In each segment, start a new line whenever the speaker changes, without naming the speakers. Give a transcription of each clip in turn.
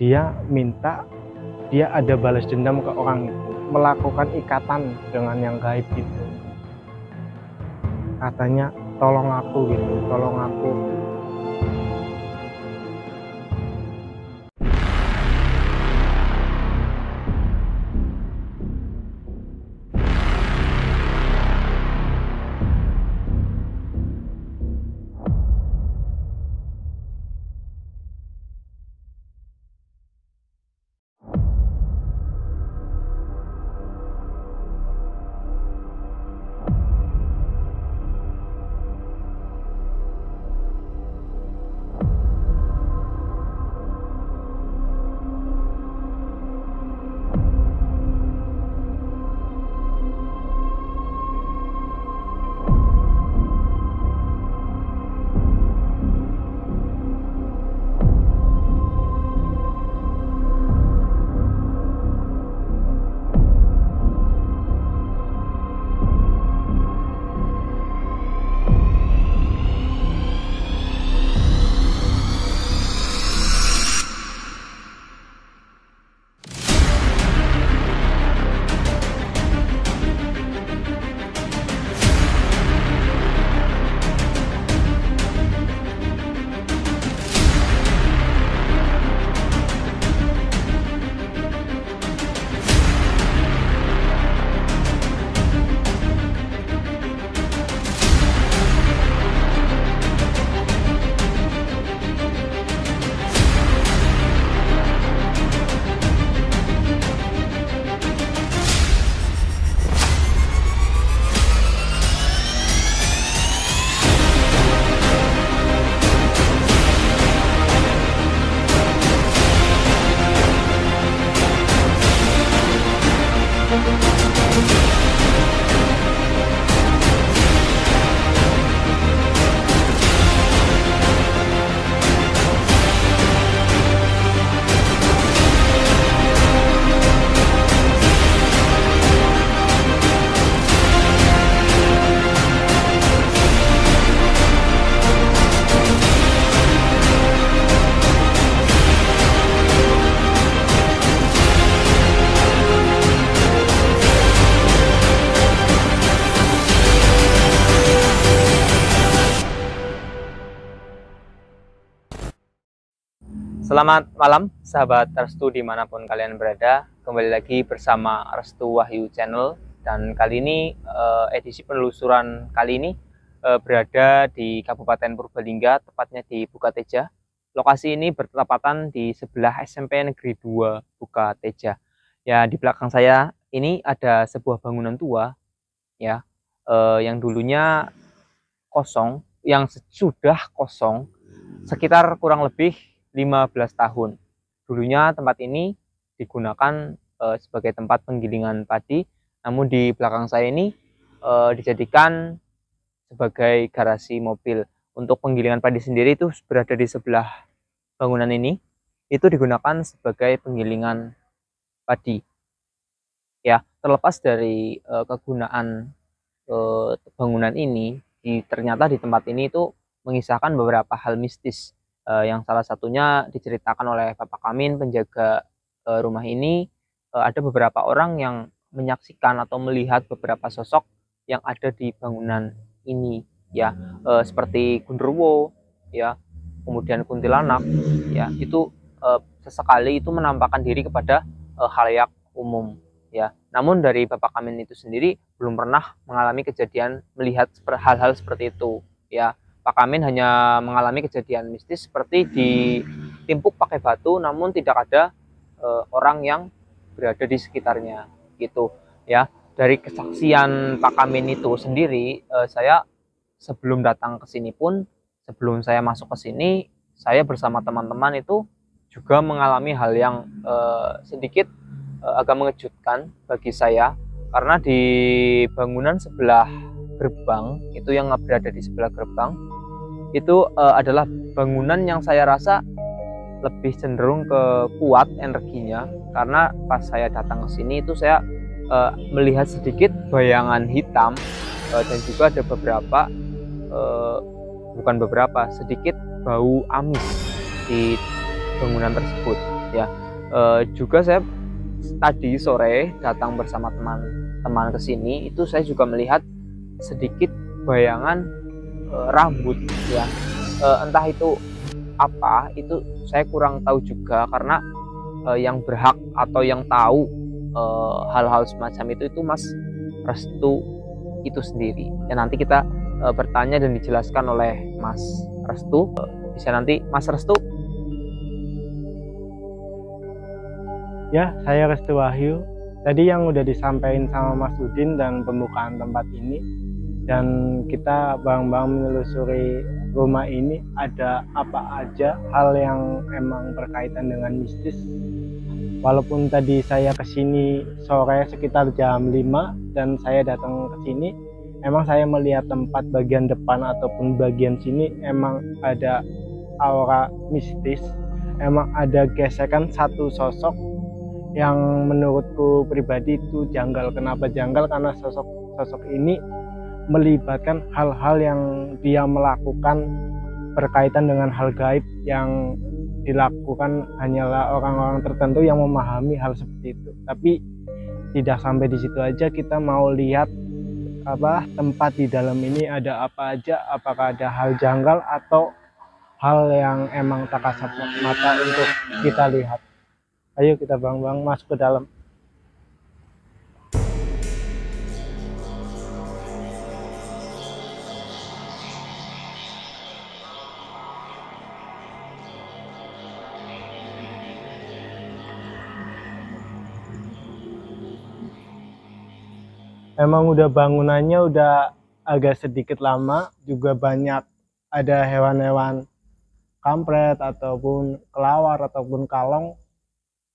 dia minta, dia ada balas dendam ke orang itu, melakukan ikatan dengan yang gaib gitu. Katanya tolong aku gitu, tolong aku.
Selamat malam sahabat Restu dimanapun kalian berada. Kembali lagi bersama Restu Wahyu Channel. Dan kali ini edisi penelusuran kali ini berada di Kabupaten Purbalingga, tepatnya di Bukateja. Lokasi ini bertepatan di sebelah SMP Negeri 2 Bukateja. Ya, di belakang saya ini ada sebuah bangunan tua ya, yang dulunya kosong, yang sudah kosong sekitar kurang lebih 15 tahun. Dulunya tempat ini digunakan sebagai tempat penggilingan padi, namun di belakang saya ini dijadikan sebagai garasi mobil. Untuk penggilingan padi sendiri itu berada di sebelah bangunan ini, itu digunakan sebagai penggilingan padi. Ya, terlepas dari kegunaan bangunan ini, ternyata di tempat ini itu mengisahkan beberapa hal mistis. Yang salah satunya diceritakan oleh Bapak Kamin, penjaga rumah ini. Ada beberapa orang yang menyaksikan atau melihat beberapa sosok yang ada di bangunan ini, ya, seperti Gundurwo, ya, kemudian kuntilanak, ya, itu sesekali itu menampakkan diri kepada khalayak umum, ya. Namun dari Bapak Kamin itu sendiri belum pernah mengalami kejadian melihat hal-hal seperti itu, ya. Pak Kamin hanya mengalami kejadian mistis seperti ditimpuk pakai batu, namun tidak ada orang yang berada di sekitarnya, gitu ya. Dari kesaksian Pak Kamin itu sendiri, saya sebelum datang ke sini pun, sebelum saya masuk ke sini, saya bersama teman-teman itu juga mengalami hal yang sedikit agak mengejutkan bagi saya, karena di bangunan sebelah gerbang itu, yang berada di sebelah gerbang itu adalah bangunan yang saya rasa lebih cenderung ke kuat energinya, karena pas saya datang ke sini itu saya melihat sedikit bayangan hitam, dan juga ada beberapa sedikit bau amis di bangunan tersebut. ya. Juga saya tadi sore datang bersama teman-teman ke sini, itu saya juga melihat sedikit bayangan rambut ya. Entah itu apa, itu saya kurang tahu juga, karena yang berhak atau yang tahu hal-hal semacam itu Mas Restu itu sendiri. Ya, nanti kita bertanya dan dijelaskan oleh Mas Restu. Bisa nanti Mas Restu.
Ya, saya Restu Wahyu. Tadi yang udah disampaikan sama Mas Udin dan pembukaan tempat ini, dan kita bareng-bareng menelusuri rumah ini ada apa aja hal yang emang berkaitan dengan mistis. Walaupun tadi saya kesini sore sekitar jam 5 dan saya datang ke sini, emang saya melihat tempat bagian depan ataupun bagian sini emang ada aura mistis, emang ada gesekan satu sosok yang menurutku pribadi itu janggal. Kenapa janggal? Karena sosok ini melibatkan hal-hal yang dia melakukan berkaitan dengan hal gaib yang dilakukan hanyalah orang-orang tertentu yang memahami hal seperti itu. Tapi tidak sampai di situ aja, kita mau lihat tempat di dalam ini ada apa aja, apakah ada hal janggal atau hal yang emang tak kasat mata untuk kita lihat. Ayo kita bareng-bareng masuk ke dalam. Emang udah bangunannya udah agak sedikit lama, juga banyak ada hewan-hewan kampret ataupun kelawar ataupun kalong.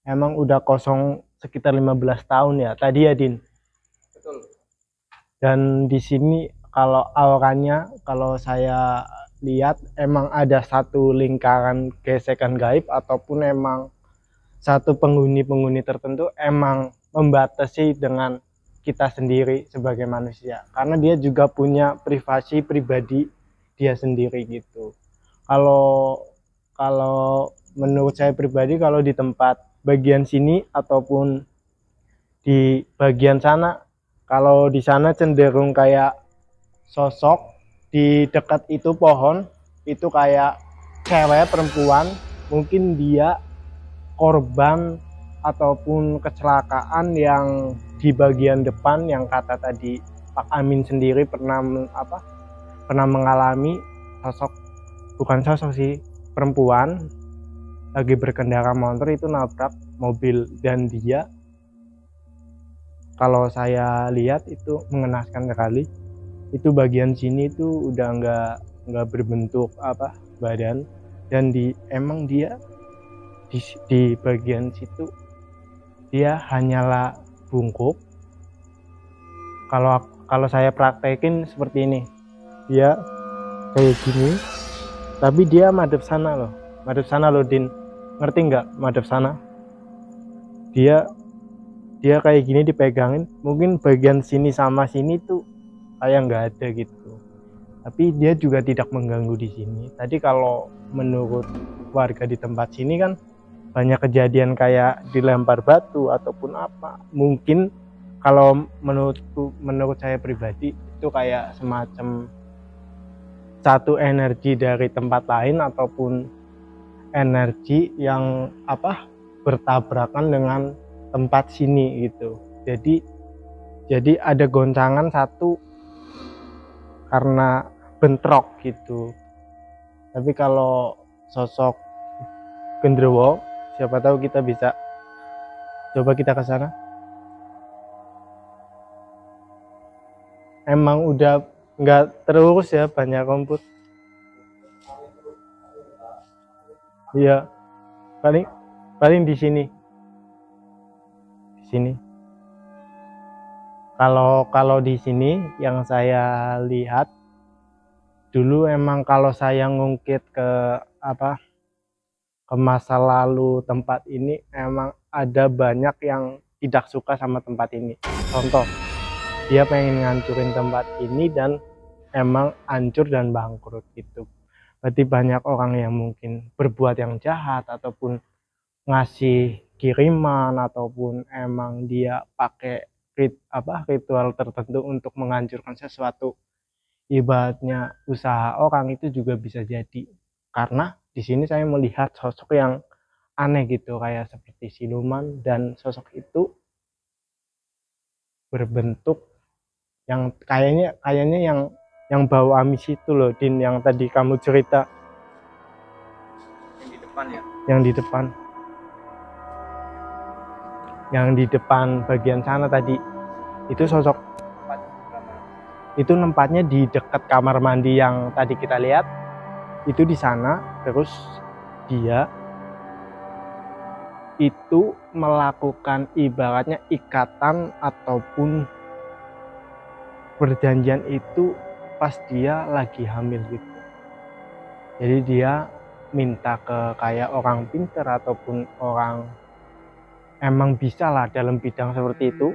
Emang udah kosong sekitar 15 tahun ya tadi ya, Din?
Betul.
Dan di sini kalau auranya, kalau saya lihat emang ada satu lingkaran gesekan gaib ataupun emang satu penghuni-penghuni tertentu emang membatasi dengan kita sendiri sebagai manusia, karena dia juga punya privasi pribadi dia sendiri gitu. Kalau menurut saya pribadi, kalau di tempat bagian sini ataupun di bagian sana, kalau di sana cenderung kayak sosok di dekat itu pohon itu kayak cewek perempuan, mungkin dia korban ataupun kecelakaan yang di bagian depan yang kata tadi Pak Amin sendiri pernah mengalami bukan sosok sih, perempuan lagi berkendara motor itu nabrak mobil, dan dia kalau saya lihat itu mengenaskan sekali. Itu bagian sini itu udah nggak berbentuk badan, dan emang dia di bagian situ dia hanyalah bungkuk. Kalau saya praktekin seperti ini, dia kayak gini, tapi dia madep sana loh, Din, ngerti nggak madep sana? Dia kayak gini dipegangin, mungkin bagian sini sama sini tuh kayak nggak ada gitu, tapi dia juga tidak mengganggu di sini. Tadi kalau menurut warga di tempat sini kan banyak kejadian kayak dilempar batu ataupun apa. Mungkin kalau menurut saya pribadi itu kayak semacam satu energi dari tempat lain ataupun energi yang bertabrakan dengan tempat sini gitu. Jadi ada goncangan satu karena bentrok gitu. Tapi kalau sosok genderuwo, siapa tahu kita bisa coba kita ke sana. Emang udah nggak terurus ya, banyak rumput. Iya, paling di sini. Kalau di sini yang saya lihat dulu, emang kalau saya ngungkit ke masa lalu tempat ini, emang ada banyak yang tidak suka sama tempat ini. Contoh, dia pengen ngancurin tempat ini dan emang hancur dan bangkrut gitu. Berarti banyak orang yang mungkin berbuat yang jahat ataupun ngasih kiriman ataupun emang dia pakai ritual tertentu untuk menghancurkan sesuatu, ibaratnya usaha orang, itu juga bisa jadi. Karena di sini saya melihat sosok yang aneh gitu, kayak seperti siluman, dan sosok itu berbentuk yang kayaknya yang bau amis itu loh, Din, yang tadi kamu cerita.
Yang di depan ya?
Yang di depan. Yang di depan bagian sana tadi. Itu sosok. Itu tempatnya di dekat kamar mandi yang tadi kita lihat. Itu di sana. Terus dia itu melakukan ibaratnya ikatan ataupun perjanjian itu pas dia lagi hamil gitu. Jadi dia minta ke kayak orang pinter ataupun orang emang bisa lah dalam bidang seperti itu,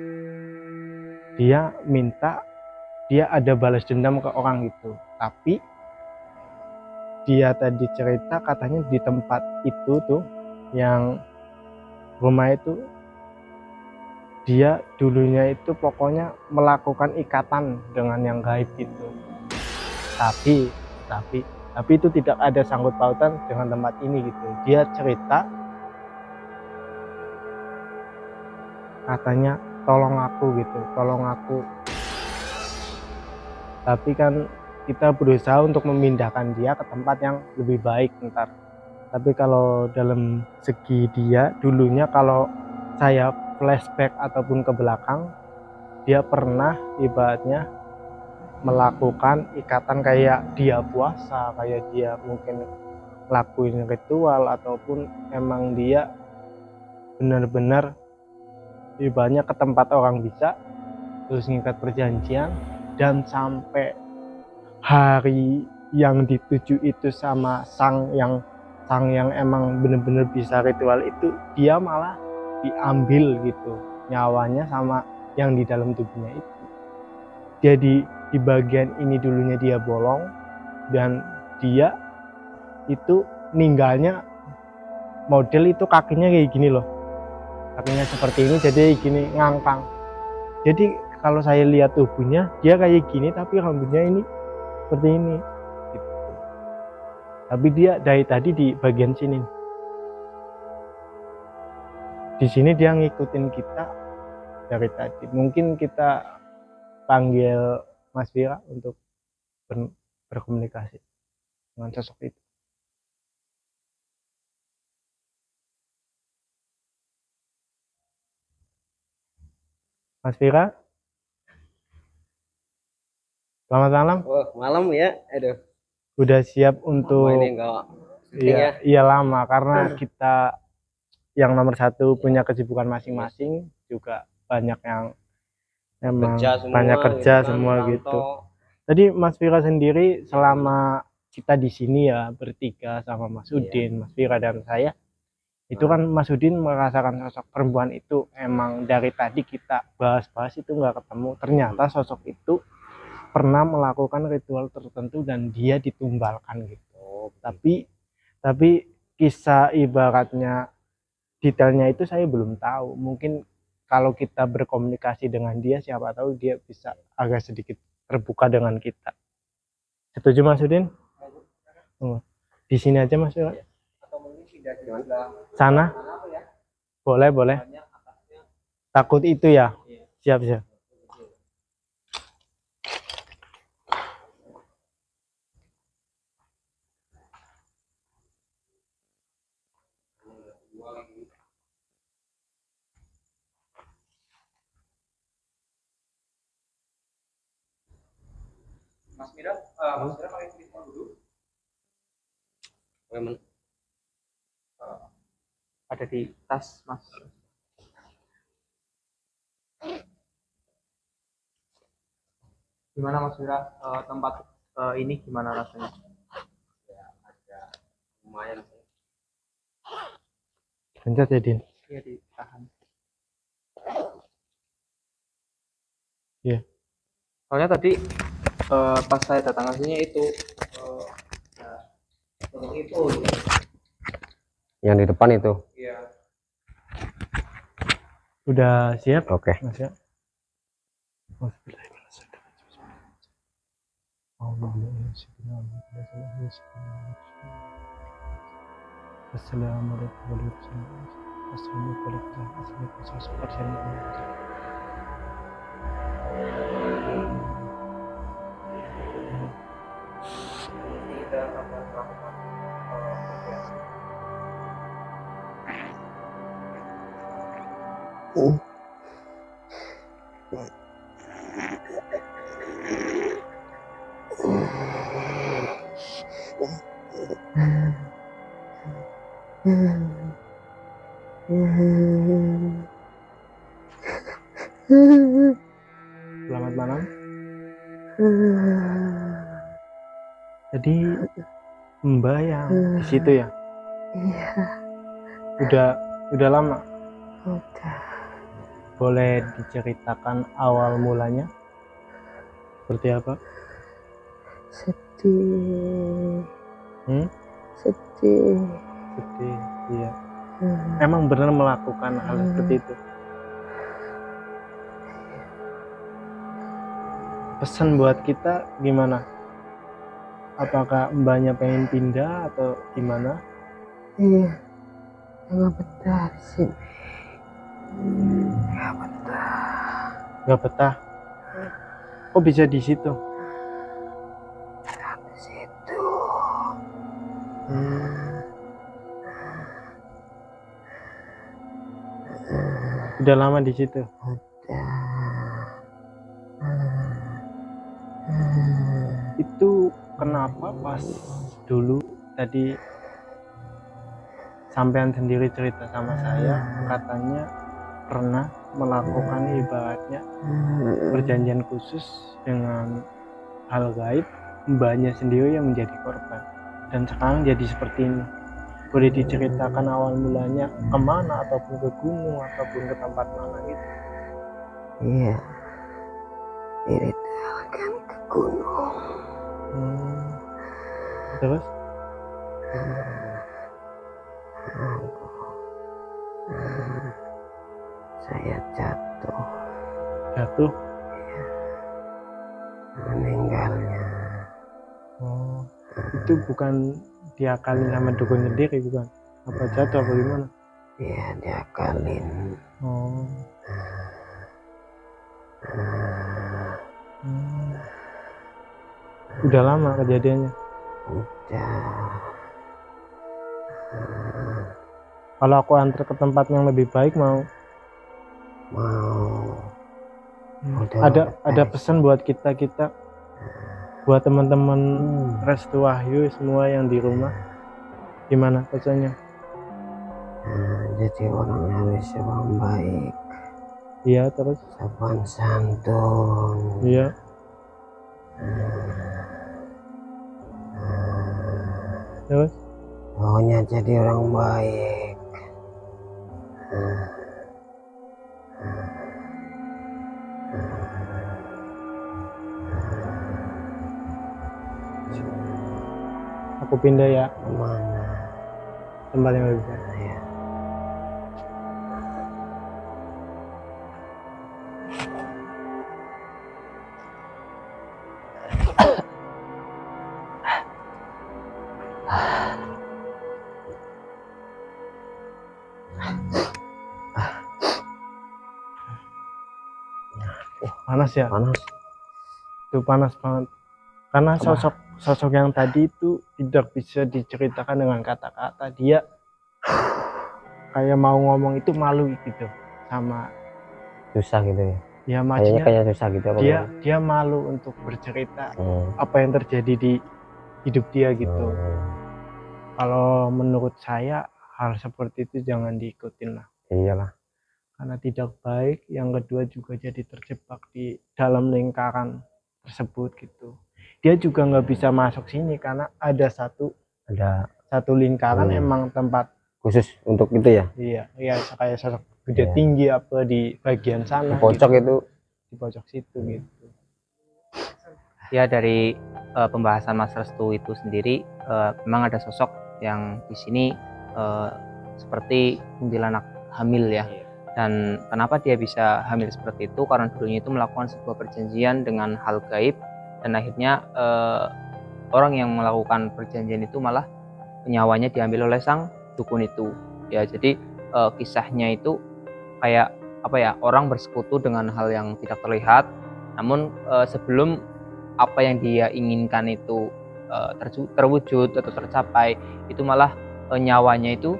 dia minta dia ada balas dendam ke orang itu. Tapi dia tadi cerita katanya di tempat itu tuh, yang rumah itu, dia dulunya itu pokoknya melakukan ikatan dengan yang gaib gitu. Tapi itu tidak ada sangkut pautan dengan tempat ini gitu. Dia cerita katanya tolong aku gitu, tolong aku. Tapi kan kita berusaha untuk memindahkan dia ke tempat yang lebih baik ntar. Tapi kalau dalam segi dia dulunya, kalau saya flashback ataupun ke belakang, dia pernah ibaratnya melakukan ikatan kayak dia puasa, kayak dia mungkin lakuin ritual, ataupun emang dia benar-benar ibaratnya ke tempat orang bisa terus ngikat perjanjian, dan sampai hari yang dituju itu sama sang yang emang benar-benar bisa ritual itu, dia malah diambil gitu nyawanya sama yang di dalam tubuhnya itu. Jadi di bagian ini dulunya dia bolong, dan dia itu ninggalnya model itu kakinya kayak gini loh, kakinya seperti ini, jadi gini ngangkang. Jadi kalau saya lihat tubuhnya dia kayak gini, tapi rambutnya ini seperti ini gitu. Tapi dia dari tadi di bagian sini, di sini dia ngikutin kita dari tadi. Mungkin kita panggil Mas Vira untuk berkomunikasi dengan sosok itu. Mas Vira, selamat malam.
Oh, malam ya. Aduh.
Udah siap untuk
ini enggak
iya, iya lama, karena kita yang nomor satu punya kesibukan masing-masing, juga banyak yang emang banyak kerja semua gitu. Tadi Mas Vira sendiri, selama kita di sini ya bertiga sama Mas Udin, Mas Vira dan saya, itu kan Mas Udin merasakan sosok perempuan itu emang dari tadi kita bahas-bahas itu nggak ketemu. Ternyata sosok itu pernah melakukan ritual tertentu dan dia ditumbalkan gitu. Tapi kisah ibaratnya detailnya itu saya belum tahu. Mungkin kalau kita berkomunikasi dengan dia, siapa tahu dia bisa agak sedikit terbuka dengan kita. Setuju Mas Udin? Di sini aja Mas Udin. Sana? Boleh. Takut itu ya? Siap.
Mas Mira pakai filter dulu. Ada di tas Mas. Gimana Mas Mira, tempat ini gimana rasanya?
Ya, ada lumayan.
Pencet ya Din.
Iya, ditahan.
Iya.
Soalnya tadi pas saya datang ke sini itu
Yang di depan itu.
iya,
Udah siap?
Oke.
Mas ya? Assalamualaikum warahmatullahi wabarakatuh. Selamat malam. Jadi Mbak yang di situ ya?
Iya,
Udah lama.
udah.
Boleh diceritakan awal mulanya? Seperti apa?
Sedih.
Hmm?
Sedih.
Sedih, iya. Emang benar melakukan hal seperti itu? Pesan buat kita gimana? Apakah mbaknya pengen pindah atau gimana?
Iya, nggak betah di sini. Nggak betah.
Gak betah? Kok bisa di situ?
Di situ.
Udah lama di situ? Itu kenapa pas dulu tadi sampean sendiri cerita sama saya katanya pernah melakukan ibaratnya perjanjian khusus dengan hal gaib, mbaknya sendiri yang menjadi korban dan sekarang jadi seperti ini. Boleh diceritakan awal mulanya kemana, ataupun ke gunung ataupun ke tempat mana gitu?
Iya, diritualkan ke gunung.
Terus?
Saya jatuh.
Jatuh?
Meninggalnya.
Oh, itu bukan diakalin sama dukun sendiri bukan? Apa jatuh apa gimana?
Iya, diakalin.
Oh. Udah lama kejadiannya?
Udah.
Kalau aku antar ke tempat yang lebih baik mau?
Mau.
Ada pesan buat kita buat teman-teman Restu Wahyu semua yang di rumah, gimana pesannya?
Jadi orang harus orang baik.
Iya, terus?
Sopan santun.
Iya. Terus?
Pokoknya jadi orang baik.
Aku pindah ya,
Kemana?
tempat yang lebih baik.
Ya.
Panas ya?
Panas.
Itu panas banget. Karena sosok yang tadi itu tidak bisa diceritakan dengan kata-kata. Dia kayak mau ngomong itu malu gitu sama.
Susah gitu ya.
Ya maksudnya
Kayak susah gitu.
dia malu untuk bercerita apa yang terjadi di hidup dia gitu. Kalau menurut saya hal seperti itu jangan diikutin lah.
Iyalah.
Karena tidak baik. Yang kedua juga jadi terjebak di dalam lingkaran tersebut gitu. Dia juga nggak bisa masuk sini karena ada satu lingkaran emang tempat
khusus untuk itu ya.
Iya kayak sosok gede tinggi apa di bagian sana.
Di pojok
gitu.
itu.
Di pojok situ gitu.
Ya dari pembahasan Mas Restu itu sendiri memang ada sosok yang di sini seperti kuntilanak hamil ya. Dan kenapa dia bisa hamil seperti itu? Karena dulunya itu melakukan sebuah perjanjian dengan hal gaib, dan akhirnya orang yang melakukan perjanjian itu malah nyawanya diambil oleh sang dukun itu ya. Jadi kisahnya itu kayak apa ya, orang bersekutu dengan hal yang tidak terlihat, namun sebelum apa yang dia inginkan itu terwujud atau tercapai, itu malah nyawanya itu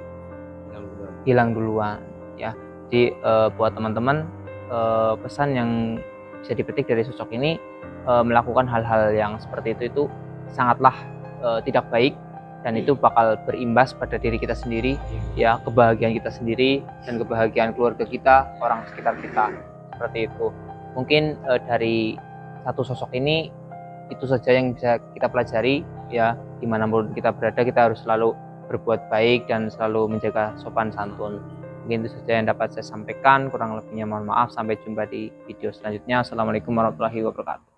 hilang duluan ya. Jadi buat teman-teman, pesan yang bisa dipetik dari sosok ini, melakukan hal-hal yang seperti itu sangatlah tidak baik, dan itu bakal berimbas pada diri kita sendiri ya, kebahagiaan kita sendiri dan kebahagiaan keluarga kita, orang sekitar kita, seperti itu. Mungkin dari satu sosok ini itu saja yang bisa kita pelajari ya. Dimanapun kita berada, kita harus selalu berbuat baik dan selalu menjaga sopan santun. Mungkin itu saja yang dapat saya sampaikan, kurang lebihnya mohon maaf. Sampai jumpa di video selanjutnya. Assalamualaikum warahmatullahi wabarakatuh.